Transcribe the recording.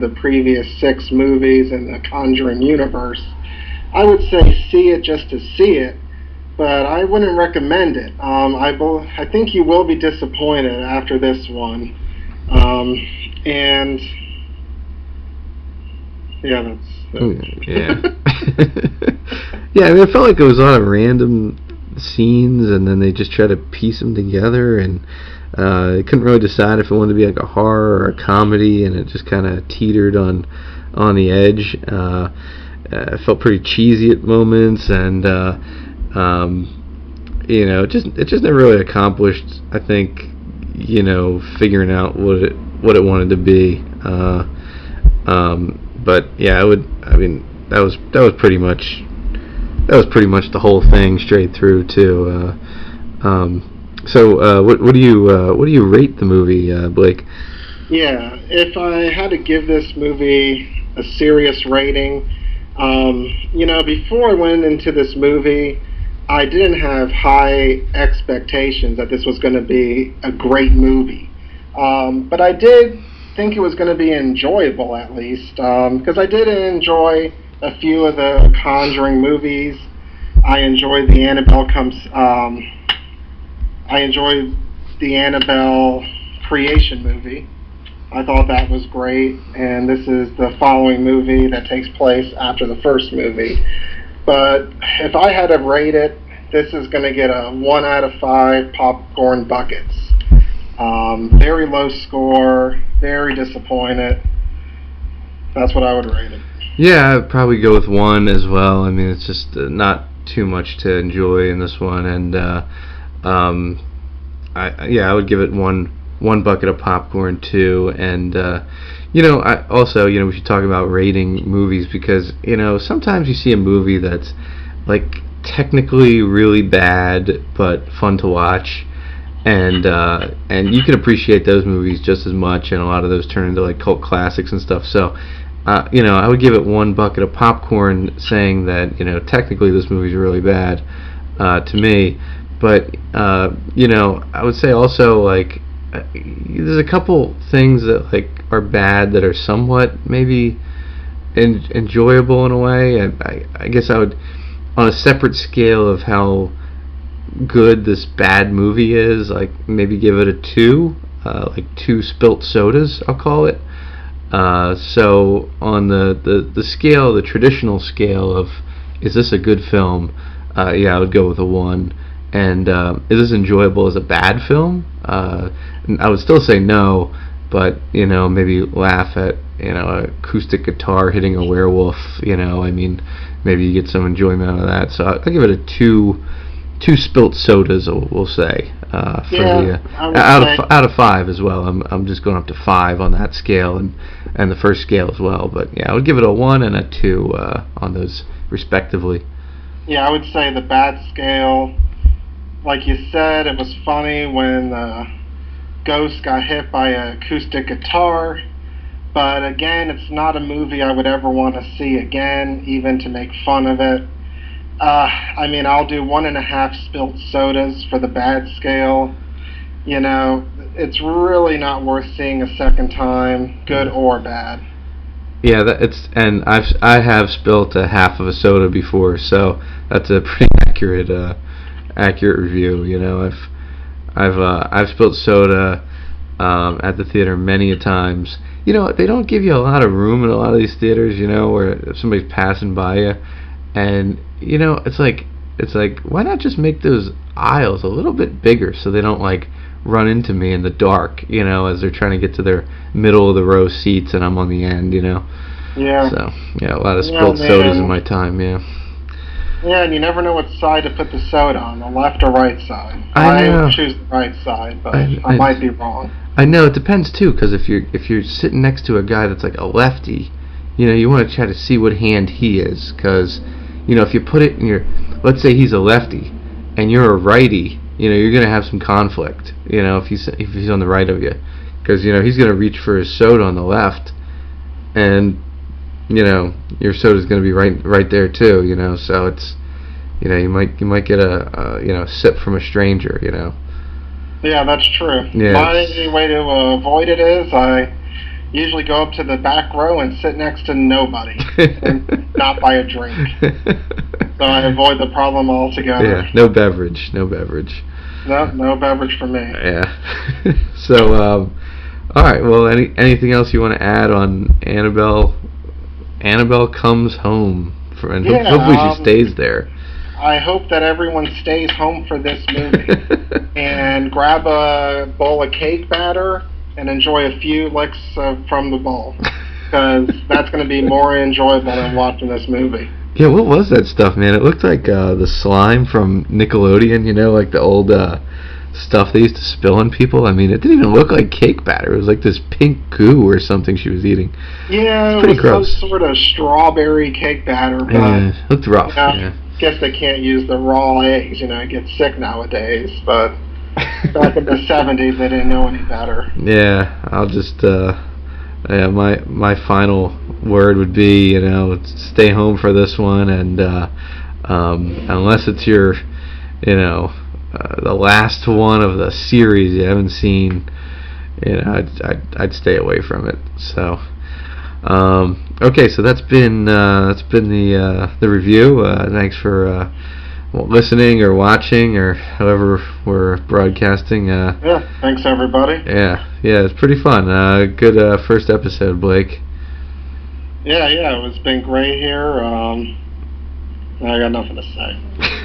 the previous 6 movies in the Conjuring universe. I would say see it just to see it, but I wouldn't recommend it. I think you will be disappointed after this one. And yeah, yeah. Yeah, I mean, I felt like it was a lot of random scenes, and then they just try to piece them together, and I couldn't really decide if it wanted to be like a horror or a comedy, and it just kind of teetered on the edge. It felt pretty cheesy at moments, and it just never really accomplished, I think, figuring out what it wanted to be. But yeah, that was pretty much the whole thing straight through too. So what do you rate the movie, Blake? Yeah, if I had to give this movie a serious rating, before I went into this movie, I didn't have high expectations that this was going to be a great movie. But I did think it was going to be enjoyable, at least, because I did enjoy a few of the Conjuring movies. I enjoyed the Annabelle creation movie. I thought that was great, and this is the following movie that takes place after the first movie. But if I had to rate it, this is going to get a 1 out of 5 popcorn buckets. Very low score, very disappointed. That's what I would rate it. Yeah, I'd probably go with 1 as well. I mean, it's just not too much to enjoy in this one, and I would give it one bucket of popcorn too. And I also, we should talk about rating movies, because sometimes you see a movie that's like technically really bad but fun to watch, and you can appreciate those movies just as much, and a lot of those turn into like cult classics and stuff. So I would give it 1 bucket of popcorn, saying that technically this movie's really bad to me. But I would say also, like, there's a couple things that like are bad that are somewhat maybe enjoyable in a way. I guess I would, on a separate scale of how good this bad movie is, like maybe give it a 2, like 2 spilt sodas, I'll call it. So on the scale, the traditional scale of, is this a good film? I would go with a 1. And is this enjoyable as a bad film? I would still say no, but maybe laugh at an acoustic guitar hitting a werewolf. Maybe you get some enjoyment out of that. So I'll give it a 2 spilt sodas, we'll say, out of 5 as well. I'm just going up to 5 on that scale, and the first scale as well. But yeah, I would give it a 1 and a 2 on those respectively. Yeah, I would say the bad scale. Like you said, it was funny when the ghost got hit by an acoustic guitar, but again, it's not a movie I would ever want to see again, even to make fun of it. I'll do 1.5 spilt sodas for the bad scale. It's really not worth seeing a second time, good or bad. Yeah, and I have spilt a half of a soda before, so that's a pretty accurate review. I've spilled soda at the theater many a times. They don't give you a lot of room in a lot of these theaters, where if somebody's passing by you, and it's like why not just make those aisles a little bit bigger so they don't like run into me in the dark, as they're trying to get to their middle of the row seats and I'm on the end, Yeah. So yeah, a lot of spilled sodas in my time. Yeah. Yeah, and you never know what side to put the soda on, the left or right side. I would choose the right side, but I might be wrong. I know, it depends too, because if you're sitting next to a guy that's like a lefty, you want to try to see what hand he is, because if you put it in your, let's say he's a lefty and you're a righty, you're gonna have some conflict, if he's on the right of you, because he's gonna reach for his soda on the left, and your soda's going to be right there too, so it's, you might get a sip from a stranger, Yeah, that's true. Yeah, My way to avoid it is I usually go up to the back row and sit next to nobody and not buy a drink. So I avoid the problem altogether. Yeah, no beverage. No beverage. No beverage for me. Yeah. So, all right. Well, anything else you want to add on Annabelle? Annabelle Comes Home, and hopefully she stays there. I hope that everyone stays home for this movie and grab a bowl of cake batter and enjoy a few licks from the bowl, because that's going to be more enjoyable than watching this movie. Yeah, what was that stuff, man? It looked like the slime from Nickelodeon, like the old stuff they used to spill on people. I mean, it didn't even look like cake batter. It was like this pink goo or something she was eating. Yeah, it was gross. Some sort of strawberry cake batter. But, yeah, it looked rough. Yeah. Guess they can't use the raw eggs. I get sick nowadays. But back in the 70s, they didn't know any better. Yeah, I'll just... my final word would be, stay home for this one, and unless it's your, the last one of the series you haven't seen, I'd stay away from it. So, okay, so that's been the review. Thanks for listening or watching or however we're broadcasting. Yeah, thanks everybody. Yeah, it's pretty fun. Good first episode, Blake. Yeah, it's been great here. I got nothing to say.